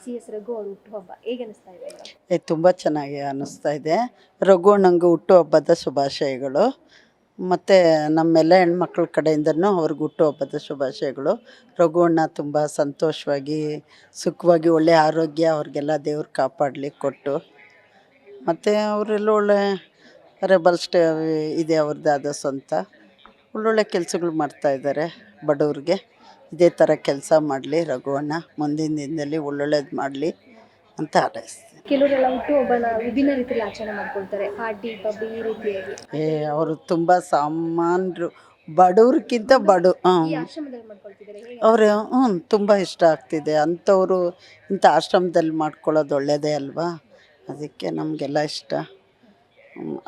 C S Raghu ಅವ್ರ ಹುಟ್ಟುಹಬ್ಬ ಹೇಗೆ ಅನಿಸ್ತಾ ಇದೆ ಮೇಡಮ್? ತುಂಬ ಚೆನ್ನಾಗಿ ಅನ್ನಿಸ್ತಾ ಇದೆ. ರಘುಣ್ಣಂಗೆ ಹುಟ್ಟುಹಬ್ಬದ ಶುಭಾಶಯಗಳು. ಮತ್ತು ನಮ್ಮೆಲ್ಲ ಹೆಣ್ಮಕ್ಳ ಕಡೆಯಿಂದನೂ ಅವ್ರಿಗೆ ಹುಟ್ಟುಹಬ್ಬದ ಶುಭಾಶಯಗಳು. ರಘುಣ್ಣ ತುಂಬ ಸಂತೋಷವಾಗಿ ಸುಖವಾಗಿ ಒಳ್ಳೆಯ ಆರೋಗ್ಯ ಅವ್ರಿಗೆಲ್ಲ ದೇವ್ರು ಕಾಪಾಡಲಿ ಕೊಟ್ಟು. ಮತ್ತು ಅವರೆಲ್ಲ ಒಳ್ಳೆ ರೆಬಲ್ ಇದೆ ಅವ್ರದ್ದಾದ ಸ್ವಂತ ಒಳ್ಳೊಳ್ಳೆ ಕೆಲಸಗಳು ಮಾಡ್ತಾಯಿದ್ದಾರೆ ಬಡವ್ರಿಗೆ. ಇದೇ ಥರ ಕೆಲಸ ಮಾಡಲಿ ರಘುವಣ್ಣ, ಮುಂದಿನ ದಿನದಲ್ಲಿ ಒಳ್ಳೊಳ್ಳೇದು ಮಾಡಲಿ ಅಂತ ಹಾರೈಸ್ತೀನಿ. ಕೆಲವರೆಲ್ಲ ಹುಟ್ಟುಹಬ್ಬನ ವಿಭಿನ್ನ ರೀತಿಯಲ್ಲಿ ಆಚರಣೆ ಮಾಡ್ಕೊಳ್ತಾರೆ, ಪಾರ್ಟಿ ಪಬ್ ಈ ರೀತಿಯಾಗಿ. ಅವರು ತುಂಬ ಸಾಮಾನ್ಯರು, ಬಡವ್ರಿಗಿಂತ ಈ ಆಶ್ರಮದಲ್ಲಿ ಮಾಡ್ಕೊಳ್ತಿದ್ದಾರೆ ಹೇಗೆ? ಅವರು ತುಂಬ ಇಷ್ಟ ಆಗ್ತಿದೆ. ಅಂಥವರು ಇಂಥ ಆಶ್ರಮದಲ್ಲಿ ಮಾಡ್ಕೊಳ್ಳೋದು ಒಳ್ಳೆಯದೇ ಅಲ್ವಾ. ಅದಕ್ಕೆ ನಮಗೆಲ್ಲ ಇಷ್ಟ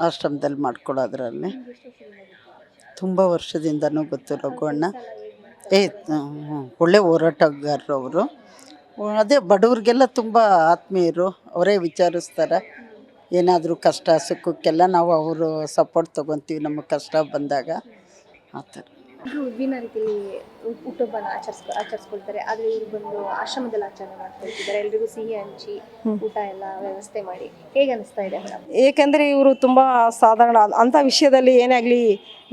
ಆಶ್ರಮದಲ್ಲಿ ಮಾಡ್ಕೊಳ್ಳೋದ್ರಲ್ಲಿ. ತುಂಬ ವರ್ಷದಿಂದನೂ ಗೊತ್ತು ರಘುವಣ್ಣ. ಒಳ್ಳೆ ಹೋರಾಟಗಾರರು ಅವರು. ಅದೇ ಬಡವ್ರಿಗೆಲ್ಲ ತುಂಬ ಆತ್ಮೀಯರು. ಅವರೇ ವಿಚಾರಿಸ್ತಾರೆ ಏನಾದರೂ ಕಷ್ಟ ಸುಖಕ್ಕೆಲ್ಲ ನಾವು ಅವರು ಸಪೋರ್ಟ್ ತೊಗೊತೀವಿ ನಮಗೆ ಕಷ್ಟ ಬಂದಾಗ. ಆ ಥರ ವಿಭಿನ್ನ ರೀತಿಯಲ್ಲಿ ಹುಟ್ಟುಹಬ್ಬನ ಆಚರಿಸ್ಕೊಳ್ತಾರೆ. ಆದರೆ ಇವರು ಬಂದು ಆಶ್ರಮದಲ್ಲಿ ಆಚರಣೆ ಮಾಡ್ಕೊಳ್ತಿದ್ದಾರೆ. ಎಲ್ರಿಗೂ ಸಿಹಿ ಹಂಚಿ ಊಟ ಎಲ್ಲ ವ್ಯವಸ್ಥೆ ಮಾಡಿ. ಹೇಗೆ ಅನಿಸ್ತಾ ಇದೆ ಮೇಡಮ್? ಏಕೆಂದರೆ ಇವರು ತುಂಬ ಸಾಧಾರಣ ಅಂಥ ವಿಷಯದಲ್ಲಿ ಏನೇ ಆಗಲಿ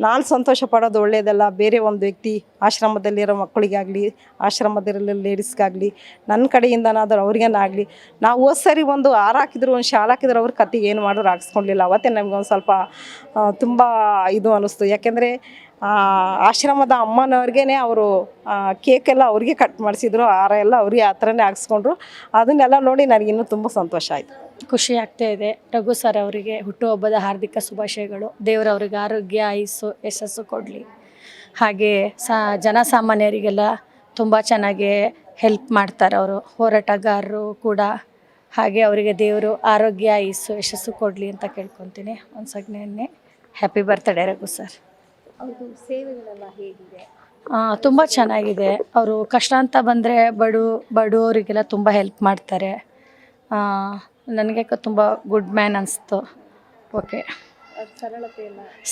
ನಾನು ಸಂತೋಷ ಪಡೋದು ಒಳ್ಳೆಯದಲ್ಲ. ಬೇರೆ ಒಂದು ವ್ಯಕ್ತಿ ಆಶ್ರಮದಲ್ಲಿರೋ ಮಕ್ಕಳಿಗಾಗಲಿ ಆಶ್ರಮದಲ್ಲಿರೋ ಲೇಡೀಸ್ಗಾಗಲಿ ನನ್ನ ಕಡೆಯಿಂದನಾದರೂ ಅವ್ರಿಗೇನಾಗಲಿ, ನಾವು ಹೋದ ಸರಿ ಒಂದು ಹಾರ ಹಾಕಿದ್ರು ಒಂದು ಶಾಲೆ ಹಾಕಿದ್ರು ಅವ್ರ ಕತ್ತಿಗೆ ಏನು ಮಾಡಿದ್ರು ಹಾಕ್ಸ್ಕೊಳ್ಲಿಲ್ಲ. ಅವತ್ತೇ ನಮಗೊಂದು ಸ್ವಲ್ಪ ತುಂಬ ಇದು ಅನ್ನಿಸ್ತು. ಯಾಕೆಂದರೆ ಆಶ್ರಮದ ಅಮ್ಮನವ್ರಿಗೇ ಅವರು ಕೇಕೆಲ್ಲ ಅವ್ರಿಗೆ ಕಟ್ ಮಾಡಿಸಿದ್ರು, ಹಾರ ಎಲ್ಲ ಅವ್ರಿಗೆ ಆ ಥರನೇ ಹಾಕ್ಸ್ಕೊಂಡ್ರು. ಅದನ್ನೆಲ್ಲ ನೋಡಿ ನನಗಿನ್ನೂ ತುಂಬ ಸಂತೋಷ ಆಯಿತು, ಖುಷಿ ಆಗ್ತಾ ಇದೆ. ರಘು ಸರ್ ಅವರಿಗೆ ಹುಟ್ಟುಹಬ್ಬದ ಹಾರ್ದಿಕ ಶುಭಾಶಯಗಳು. ದೇವರವ್ರಿಗೆ ಆರೋಗ್ಯ ಆಯುಸ್ಸು ಯಶಸ್ಸು ಕೊಡಲಿ. ಹಾಗೆ ಜನಸಾಮಾನ್ಯರಿಗೆಲ್ಲ ತುಂಬ ಚೆನ್ನಾಗಿ ಹೆಲ್ಪ್ ಮಾಡ್ತಾರೆ ಅವರು, ಹೋರಾಟಗಾರರು ಕೂಡ. ಹಾಗೆ ಅವರಿಗೆ ದೇವರು ಆರೋಗ್ಯ ಆಯುಸ್ಸು ಯಶಸ್ಸು ಕೊಡಲಿ ಅಂತ ಕೇಳ್ಕೊತೀನಿ. ಒಂದು ಸಗಣಿ ಹ್ಯಾಪಿ ಬರ್ತ್ಡೇ ರಘು ಸರ್. ಅವ್ರದ್ದು ಸೇವೆಗಳೆಲ್ಲ ಹೇಗಿದೆ? ತುಂಬ ಚೆನ್ನಾಗಿದೆ. ಅವರು ಕಷ್ಟ ಅಂತ ಬಂದರೆ ಬಡವರಿಗೆಲ್ಲ ತುಂಬ ಹೆಲ್ಪ್ ಮಾಡ್ತಾರೆ. ನನಗೆ ತುಂಬ ಗುಡ್ ಮ್ಯಾನ್ ಅನಿಸ್ತು. ಓಕೆ,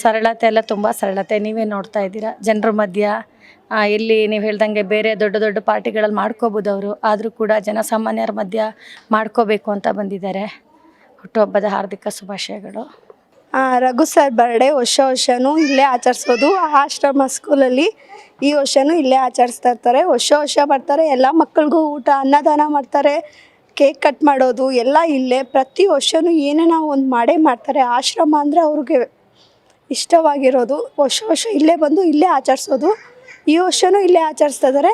ಸರಳತೆ ಎಲ್ಲ ತುಂಬ ಸರಳತೆ. ನೀವೇ ನೋಡ್ತಾ ಇದ್ದೀರಾ ಜನರ ಮಧ್ಯ. ಇಲ್ಲಿ ನೀವು ಹೇಳ್ದಂಗೆ ಬೇರೆ ದೊಡ್ಡ ದೊಡ್ಡ ಪಾರ್ಟಿಗಳಲ್ಲಿ ಮಾಡ್ಕೋಬೋದು ಅವರು, ಆದರೂ ಕೂಡ ಜನಸಾಮಾನ್ಯರ ಮಧ್ಯ ಮಾಡ್ಕೋಬೇಕು ಅಂತ ಬಂದಿದ್ದಾರೆ. ಹುಟ್ಟುಹಬ್ಬದ ಹಾರ್ದಿಕ ಶುಭಾಶಯಗಳು. ರಘು ಸರ್ ಬರ್ಡೇ ವರ್ಷನೂ ಇಲ್ಲೇ ಆಚರಿಸೋದು. ಆಶ್ರಮ ಸ್ಕೂಲಲ್ಲಿ ಈ ವರ್ಷನೂ ಇಲ್ಲೇ ಆಚರಿಸ್ತಾ ಇರ್ತಾರೆ. ವರ್ಷ ಬರ್ತಾರೆ. ಎಲ್ಲ ಮಕ್ಕಳಿಗೂ ಊಟ ಅನ್ನದಾನ ಮಾಡ್ತಾರೆ. ಕೇಕ್ ಕಟ್ ಮಾಡೋದು ಎಲ್ಲ ಇಲ್ಲೇ. ಪ್ರತಿ ವರ್ಷವೂ ಏನೇನೋ ಒಂದು ಮಾಡೇ ಮಾಡ್ತಾರೆ. ಆಶ್ರಮ ಅಂದರೆ ಅವ್ರಿಗೆ ಇಷ್ಟವಾಗಿರೋದು. ವರ್ಷ ಇಲ್ಲೇ ಬಂದು ಇಲ್ಲೇ ಆಚರಿಸೋದು. ಈ ವರ್ಷವೂ ಇಲ್ಲೇ ಆಚರಿಸ್ತಾ ಇದ್ದಾರೆ.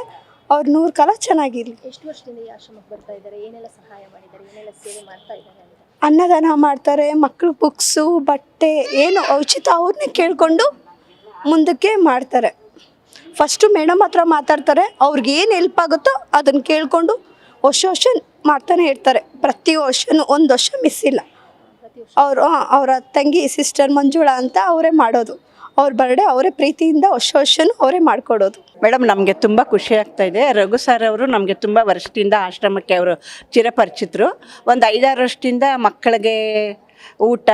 ಅವ್ರು 100 ಕಾಲ ಚೆನ್ನಾಗಿರಲಿ. ಎಷ್ಟು ವರ್ಷದಿಂದ ಈ ಆಶ್ರಮಕ್ಕೆ ಬರ್ತಾ ಇದ್ದಾರೆ? ಏನೆಲ್ಲ ಸಹಾಯ ಮಾಡಿದ್ದಾರೆ? ಏನೆಲ್ಲ ಸೇವೆ ಮಾಡ್ತಾ ಇದ್ದಾರೆ? ಅನ್ನದಾನ ಮಾಡ್ತಾರೆ. ಮಕ್ಕಳು ಬುಕ್ಸು ಬಟ್ಟೆ ಏನು ಉಚಿತ ಅವ್ರನ್ನೇ ಕೇಳಿಕೊಂಡು ಮುಂದಕ್ಕೆ ಮಾಡ್ತಾರೆ. ಫಸ್ಟು ಮೇಡಮ್ ಹತ್ರ ಮಾತಾಡ್ತಾರೆ. ಅವ್ರಿಗೆ ಏನು ಹೆಲ್ಪ್ ಆಗುತ್ತೋ ಅದನ್ನು ಕೇಳಿಕೊಂಡು ವರ್ಷ ಮಾಡ್ತಾನೆ ಇರ್ತಾರೆ. ಪ್ರತಿ ವರ್ಷವೂ ಒಂದು ವರ್ಷ ಮಿಸ್ ಇಲ್ಲ. ಅವರ ತಂಗಿ ಸಿಸ್ಟರ್ ಮಂಜುಳಾ ಅಂತ ಅವರೇ ಮಾಡೋದು. ಅವ್ರ ಬರ್ಡೇ ಅವರೇ ಪ್ರೀತಿಯಿಂದ ವರ್ಷವೂ ಅವರೇ ಮಾಡಿಕೊಡೋದು. ಮೇಡಮ್, ನಮಗೆ ತುಂಬ ಖುಷಿ ಆಗ್ತಾ ಇದೆ. ರಘು ಸರ್ ಅವರು ನಮಗೆ ತುಂಬ ವರ್ಷದಿಂದ ಆಶ್ರಮಕ್ಕೆ ಅವರು ಚಿರಪರಿಚಿತರು. ಒಂದು 5-6 ವರ್ಷದಿಂದ ಮಕ್ಕಳಿಗೆ ಊಟ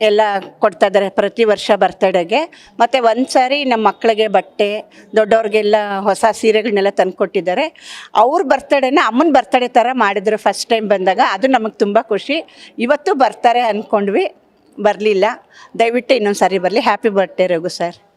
ಎಲ್ಲ ಕೊಡ್ತಾ ಇದ್ದಾರೆ ಪ್ರತಿ ವರ್ಷ ಬರ್ತಡೇಗೆ. ಮತ್ತು ಒಂದು ಸಾರಿ ನಮ್ಮ ಮಕ್ಕಳಿಗೆ ಬಟ್ಟೆ, ದೊಡ್ಡವ್ರಿಗೆಲ್ಲ ಹೊಸ ಸೀರೆಗಳನ್ನೆಲ್ಲ ತಂದು ಕೊಟ್ಟಿದ್ದಾರೆ. ಅವ್ರ ಬರ್ತಡೇನ ಅಮ್ಮನ ಬರ್ತಡೇ ಥರ ಮಾಡಿದ್ರು ಫಸ್ಟ್ ಟೈಮ್ ಬಂದಾಗ. ಅದು ನಮಗೆ ತುಂಬ ಖುಷಿ. ಇವತ್ತು ಬರ್ತಾರೆ ಅಂದ್ಕೊಂಡ್ವಿ, ಬರಲಿಲ್ಲ. ದಯವಿಟ್ಟು ಇನ್ನೊಂದು ಸಾರಿ ಬರಲಿ. Happy birthday Raghu sir.